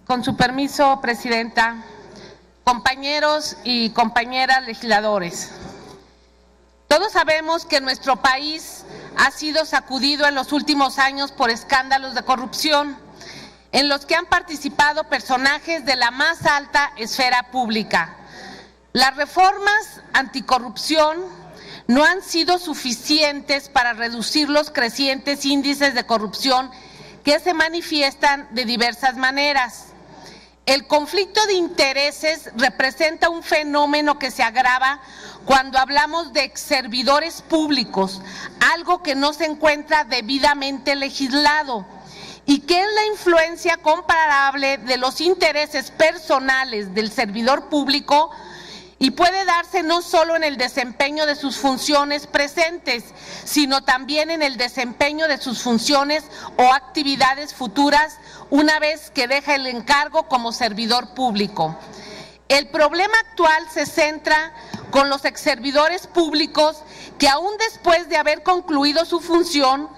Con su permiso, Presidenta, compañeros y compañeras legisladores, todos sabemos que nuestro país ha sido sacudido en los últimos años por escándalos de corrupción, en los que han participado personajes de la más alta esfera pública. Las reformas anticorrupción no han sido suficientes para reducir los crecientes índices de corrupción que se manifiestan de diversas maneras. El conflicto de intereses representa un fenómeno que se agrava cuando hablamos de exservidores públicos, algo que no se encuentra debidamente legislado, y que es la influencia comparable de los intereses personales del servidor público y puede darse no solo en el desempeño de sus funciones presentes, sino también en el desempeño de sus funciones o actividades futuras una vez que deja el encargo como servidor público. El problema actual se centra con los exservidores públicos que aún después de haber concluido su función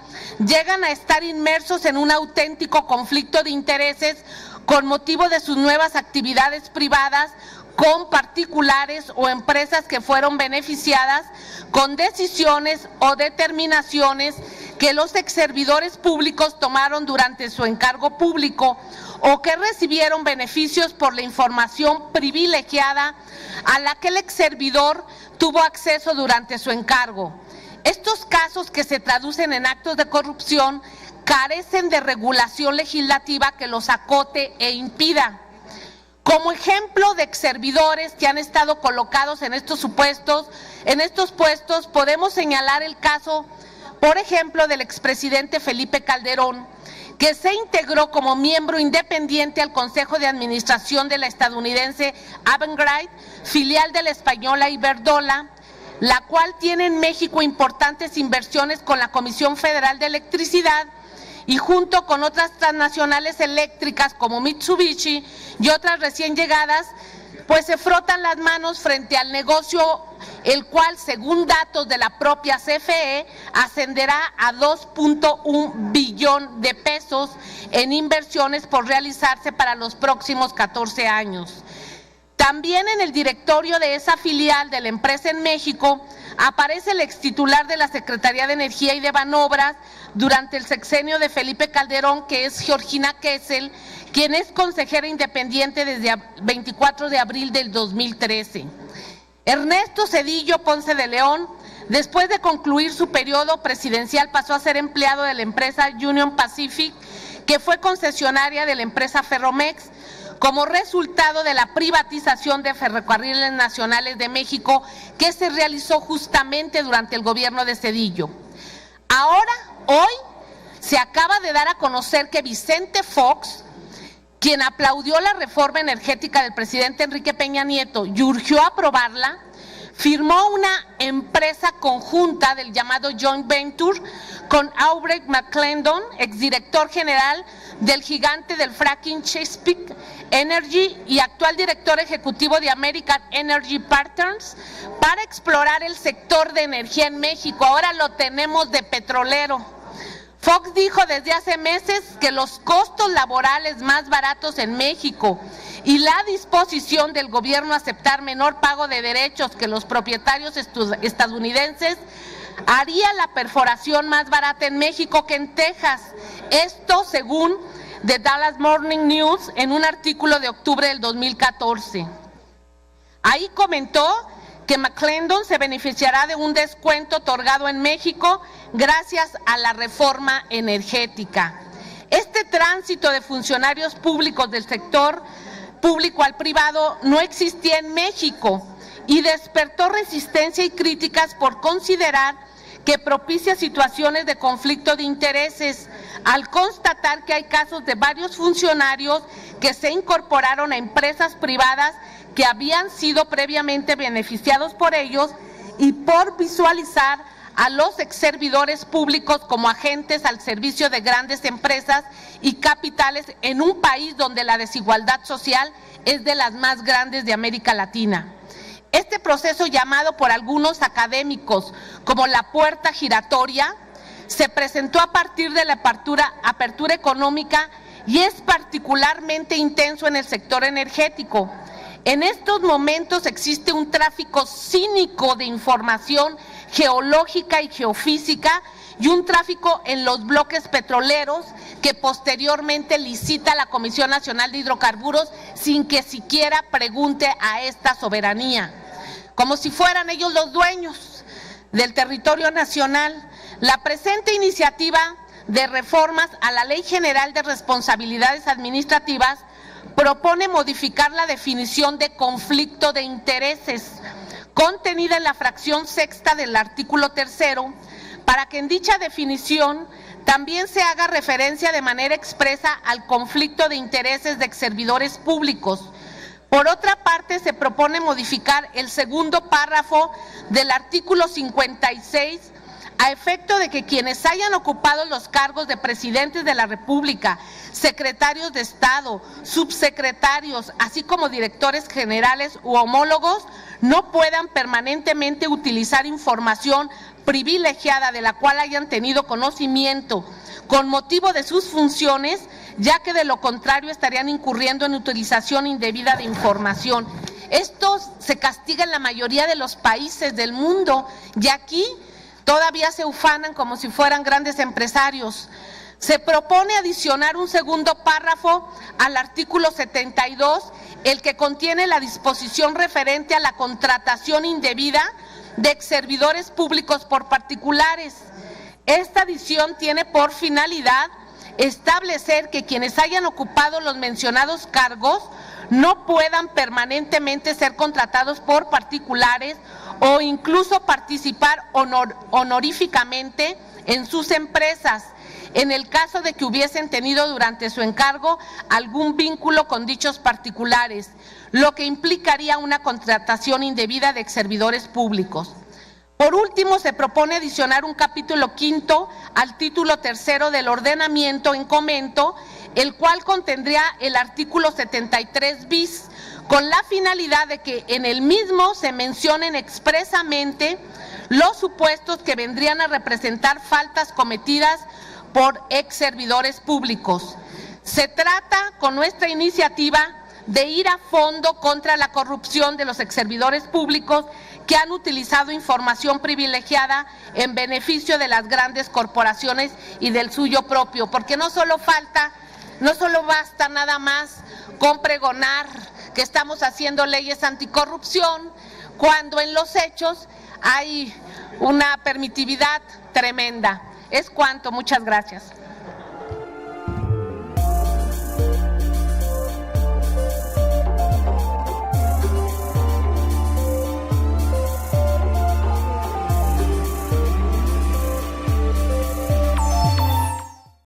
llegan a estar inmersos en un auténtico conflicto de intereses con motivo de sus nuevas actividades privadas con particulares o empresas que fueron beneficiadas con decisiones o determinaciones que los exservidores públicos tomaron durante su encargo público o que recibieron beneficios por la información privilegiada a la que el exservidor tuvo acceso durante su encargo. Estos casos, que se traducen en actos de corrupción, carecen de regulación legislativa que los acote e impida. Como ejemplo de exservidores que han estado colocados en estos puestos, podemos señalar el caso, por ejemplo, del expresidente Felipe Calderón, que se integró como miembro independiente al Consejo de Administración de la estadounidense Avangrid, filial de la española Iberdrola, la cual tiene en México importantes inversiones con la Comisión Federal de Electricidad, y junto con otras transnacionales eléctricas como Mitsubishi y otras recién llegadas, pues se frotan las manos frente al negocio, el cual, según datos de la propia CFE, ascenderá a 2.1 billón de pesos en inversiones por realizarse para los próximos 14 años. También en el directorio de esa filial de la empresa en México aparece el extitular de la Secretaría de Energía y de Banobras durante el sexenio de Felipe Calderón, que es Georgina Kessel, quien es consejera independiente desde el 24 de abril del 2013. Ernesto Zedillo Ponce de León, después de concluir su periodo presidencial, pasó a ser empleado de la empresa Union Pacific, que fue concesionaria de la empresa Ferromex, como resultado de la privatización de Ferrocarriles Nacionales de México que se realizó justamente durante el gobierno de Zedillo. Ahora, hoy, se acaba de dar a conocer que Vicente Fox, quien aplaudió la reforma energética del presidente Enrique Peña Nieto y urgió aprobarla, firmó una empresa conjunta del llamado Joint Venture con Aubrey McClendon, exdirector general del gigante del fracking Chesapeake Energy y actual director ejecutivo de American Energy Partners, para explorar el sector de energía en México. Ahora lo tenemos de petrolero. Fox dijo desde hace meses que los costos laborales más baratos en México y la disposición del gobierno a aceptar menor pago de derechos que los propietarios estadounidenses haría la perforación más barata en México que en Texas. Esto según The Dallas Morning News en un artículo de octubre del 2014. Ahí comentó que McClendon se beneficiará de un descuento otorgado en México gracias a la reforma energética. Este tránsito de funcionarios públicos del sector público al privado no existía en México y despertó resistencia y críticas por considerar que propicia situaciones de conflicto de intereses, al constatar que hay casos de varios funcionarios que se incorporaron a empresas privadas que habían sido previamente beneficiados por ellos y por visualizar a los exservidores públicos como agentes al servicio de grandes empresas y capitales en un país donde la desigualdad social es de las más grandes de América Latina. Este proceso, llamado por algunos académicos como la puerta giratoria, se presentó a partir de la apertura económica y es particularmente intenso en el sector energético. En estos momentos existe un tráfico cínico de información geológica y geofísica y un tráfico en los bloques petroleros que posteriormente licita la Comisión Nacional de Hidrocarburos sin que siquiera pregunte a esta soberanía, como si fueran ellos los dueños del territorio nacional. La presente iniciativa de reformas a la Ley General de Responsabilidades Administrativas propone modificar la definición de conflicto de intereses contenida en la fracción sexta del artículo 3º, para que en dicha definición también se haga referencia de manera expresa al conflicto de intereses de exservidores públicos. Por otra parte, se propone modificar el segundo párrafo del artículo 56 a efecto de que quienes hayan ocupado los cargos de presidentes de la República, secretarios de Estado, subsecretarios, así como directores generales u homólogos, no puedan permanentemente utilizar información privilegiada de la cual hayan tenido conocimiento con motivo de sus funciones, ya que de lo contrario estarían incurriendo en utilización indebida de información. Esto se castiga en la mayoría de los países del mundo y aquí todavía se ufanan como si fueran grandes empresarios. Se propone adicionar un segundo párrafo al artículo 72, el que contiene la disposición referente a la contratación indebida de exservidores públicos por particulares. Esta adición tiene por finalidad establecer que quienes hayan ocupado los mencionados cargos no puedan permanentemente ser contratados por particulares o incluso participar honoríficamente en sus empresas, en el caso de que hubiesen tenido durante su encargo algún vínculo con dichos particulares, lo que implicaría una contratación indebida de exservidores públicos. Por último, se propone adicionar un capítulo quinto al título tercero del ordenamiento en comento, el cual contendría el artículo 73 bis, con la finalidad de que en el mismo se mencionen expresamente los supuestos que vendrían a representar faltas cometidas por exservidores públicos. Se trata, con nuestra iniciativa, de ir a fondo contra la corrupción de los exservidores públicos que han utilizado información privilegiada en beneficio de las grandes corporaciones y del suyo propio, porque no solo basta nada más con pregonar que estamos haciendo leyes anticorrupción, cuando en los hechos hay una permitividad tremenda. Es cuanto, muchas gracias.